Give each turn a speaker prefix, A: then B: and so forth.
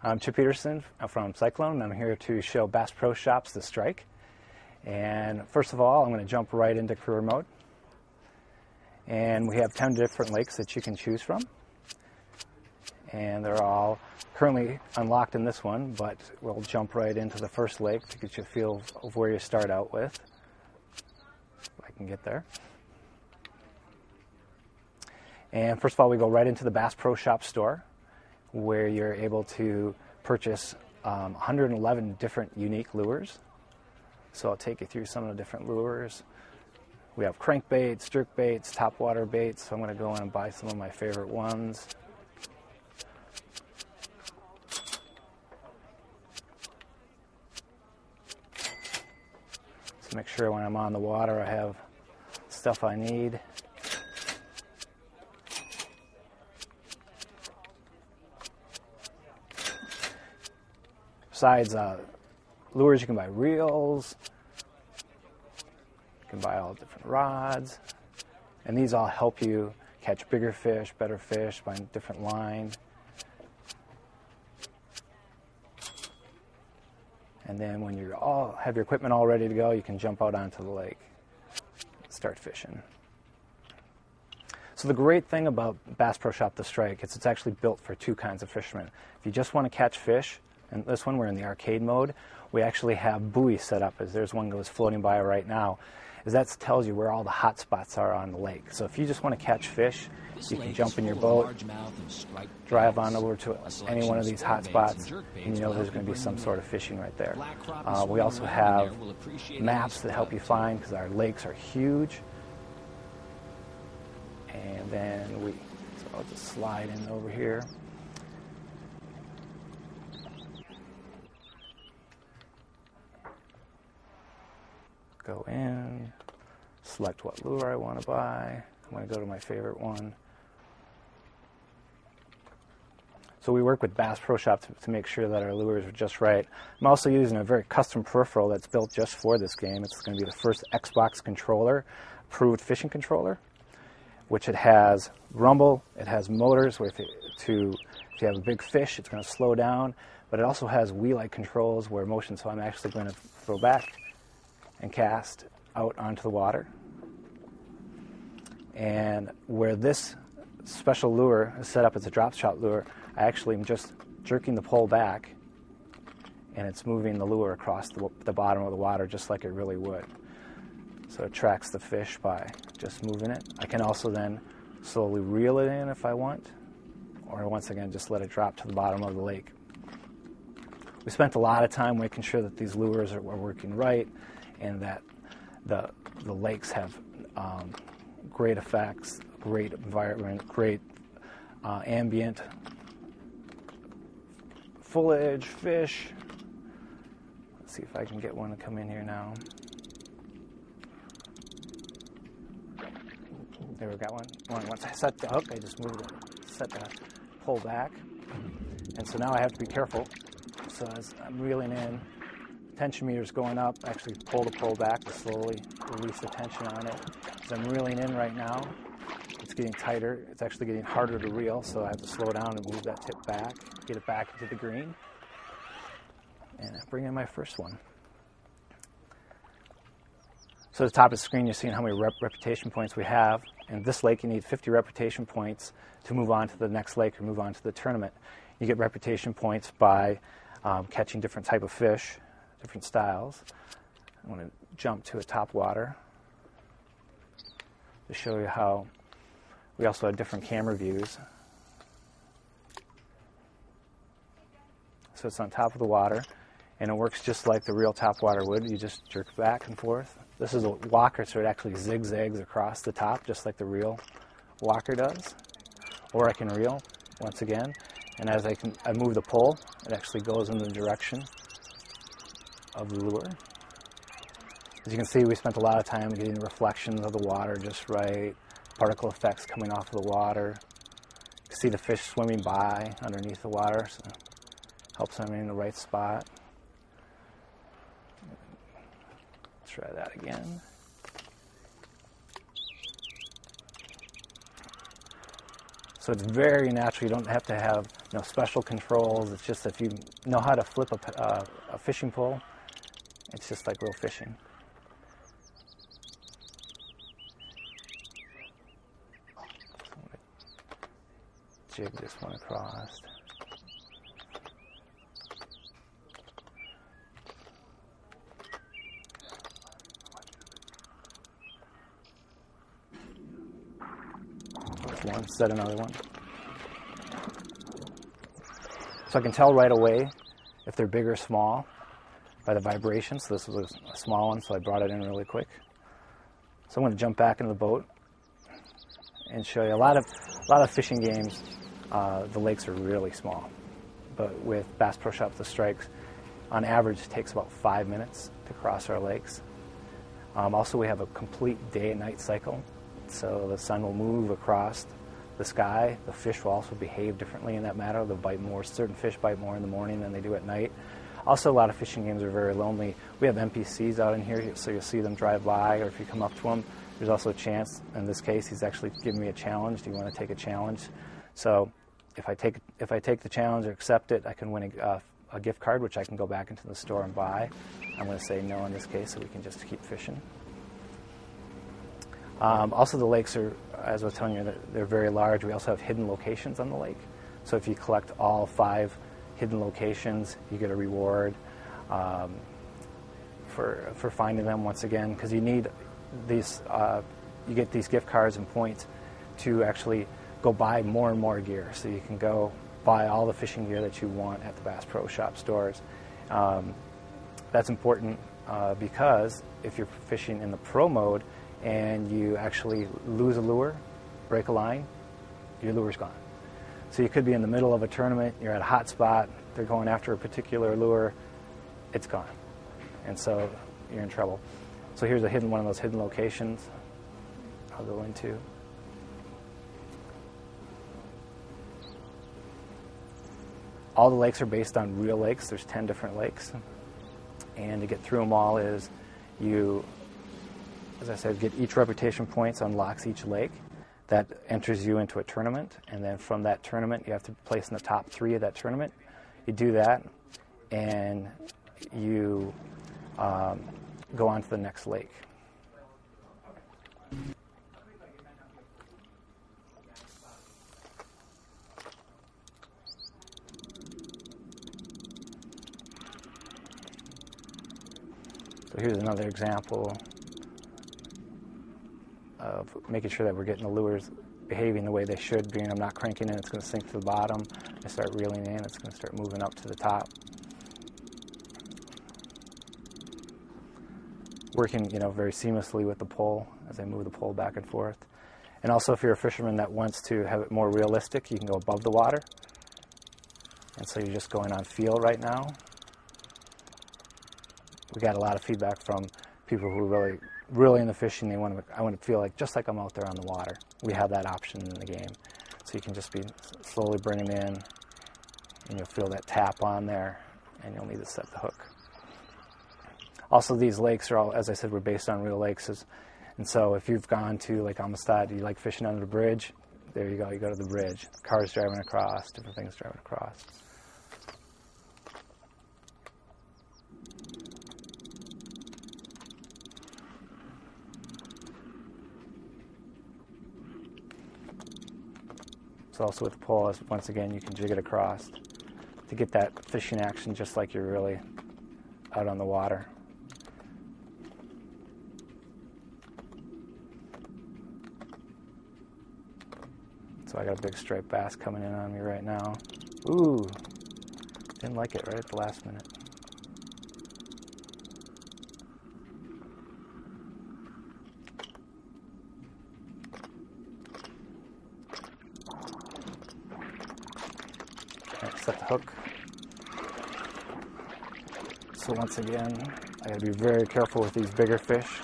A: I'm Chip Peterson from Cyclone, and I'm here to show Bass Pro Shops the Strike. And first of all, I'm going to jump right into career mode. And we have 10 different lakes that you can choose from. And they're all currently unlocked in this one, but we'll jump right into the first lake to get you a feel of where you start out with. If I can get there. And first of all, we go right into the Bass Pro Shop store, where you're able to purchase 111 different unique lures. So I'll take you through some of the different lures. We have crankbaits, jerkbaits, topwater baits. So I'm going to go in and buy some of my favorite ones. So make sure when I'm on the water I have stuff I need. Besides lures, you can buy reels, you can buy all different rods, and these all help you catch bigger fish, better fish, find different line. And then when you all have your equipment all ready to go, you can jump out onto the lake and start fishing. So the great thing about Bass Pro Shop the Strike is it's actually built for two kinds of fishermen. If you just want to catch fish, and this one we're in the arcade mode, we actually have buoys set up, as there's one goes floating by right now, as that tells you where all the hot spots are on the lake. So if you just want to catch fish, you can jump in your boat, drive on over to any one of these hot spots, and you know there's going to be some sort of fishing right there. We also have maps that help you find, because our lakes are huge. And then so I'll just slide in over here. Go in, select what lure I want to buy. I'm going to go to my favorite one. So we work with Bass Pro Shop to make sure that our lures are just right. I'm also using a very custom peripheral that's built just for this game. It's going to be the first Xbox controller, approved fishing controller, which it has rumble, it has motors where if you have a big fish, it's going to slow down, but it also has wheel-like controls where motion, so I'm actually going to throw back and cast out onto the water. And where this special lure is set up as a drop shot lure, I actually am just jerking the pole back and it's moving the lure across the bottom of the water just like it really would. So it tracks the fish by just moving it. I can also then slowly reel it in if I want, or once again just let it drop to the bottom of the lake. We spent a lot of time making sure that these lures are working right, and that the lakes have great effects, great environment, great ambient foliage, fish. Let's see if I can get one to come in here now. There we got one. Once I set the hook, I just set the pole back. And so now I have to be careful. So as I'm reeling in, tension meter's going up. Actually pull the pole back to slowly release the tension on it. As I'm reeling in right now, it's getting tighter. It's actually getting harder to reel, so I have to slow down and move that tip back, get it back into the green, and bring in my first one. So at the top of the screen, you're seeing how many reputation points we have. In this lake, you need 50 reputation points to move on to the next lake or move on to the tournament. You get reputation points by catching different type of fish, different styles. I'm going to jump to a top water to show you how we also have different camera views. So it's on top of the water, and it works just like the real top water would. You just jerk back and forth. This is a walker, so it actually zigzags across the top, just like the real walker does. Or I can reel, once again, and as I move the pole, it actually goes in the direction of the lure. As you can see, we spent a lot of time getting the reflections of the water just right, particle effects coming off of the water. You can see the fish swimming by underneath the water, so it helps them in the right spot. Try that again. So it's very natural. You don't have to have no special controls. It's just if you know how to flip a fishing pole, it's just like real fishing. Jig this one across. One, set another one. So I can tell right away if they're big or small by the vibration. So this was a small one, so I brought it in really quick. So I'm going to jump back into the boat and show you a lot of fishing games. The lakes are really small, but with Bass Pro Shops, the strikes, on average, it takes about 5 minutes to cross our lakes. Also, we have a complete day and night cycle. So the sun will move across the sky. The fish will also behave differently in that matter. They'll bite more. Certain fish bite more in the morning than they do at night. Also, a lot of fishing games are very lonely. We have NPCs out in here, so you'll see them drive by, or if you come up to them, there's also a chance. In this case, he's actually giving me a challenge. Do you want to take a challenge? So if I take the challenge or accept it, I can win a gift card, which I can go back into the store and buy. I'm going to say no in this case, so we can just keep fishing. Also, the lakes are, as I was telling you, they're very large. We also have hidden locations on the lake. So if you collect all 5 hidden locations, you get a reward for finding them once again, because you need these. You get these gift cards and points to actually go buy more and more gear. So you can go buy all the fishing gear that you want at the Bass Pro Shop stores. That's important because if you're fishing in the pro mode, and you actually lose a lure, break a line, your lure's gone. So you could be in the middle of a tournament, you're at a hot spot, they're going after a particular lure, it's gone. And so you're in trouble. So here's one of those hidden locations I'll go into. All the lakes are based on real lakes. There's 10 different lakes. And to get through them all is you, as I said, get each reputation points, unlocks each lake. That enters you into a tournament, and then from that tournament, you have to place in the top 3 of that tournament. You do that, and you go on to the next lake. So here's another example of making sure that we're getting the lures behaving the way they should be, and I'm not cranking in, it's going to sink to the bottom. I start reeling in, it's going to start moving up to the top. Working, very seamlessly with the pole as I move the pole back and forth. And also, if you're a fisherman that wants to have it more realistic, you can go above the water. And so you're just going on feel right now. We got a lot of feedback from people who are really in the fishing. I want to feel just like I'm out there on the water. We have that option in the game. So you can just be slowly bringing in, and you'll feel that tap on there, and you'll need to set the hook. Also, these lakes are all, as I said, we're based on real lakes. And so if you've gone to Lake Amistad, you like fishing under the bridge, there you go. You go to the bridge. Cars driving across, different things driving across. So also with the pole, once again, you can jig it across to get that fishing action just like you're really out on the water. So I got a big striped bass coming in on me right now. Ooh, didn't like it right at the last minute. Set the hook. So once again, I gotta be very careful with these bigger fish.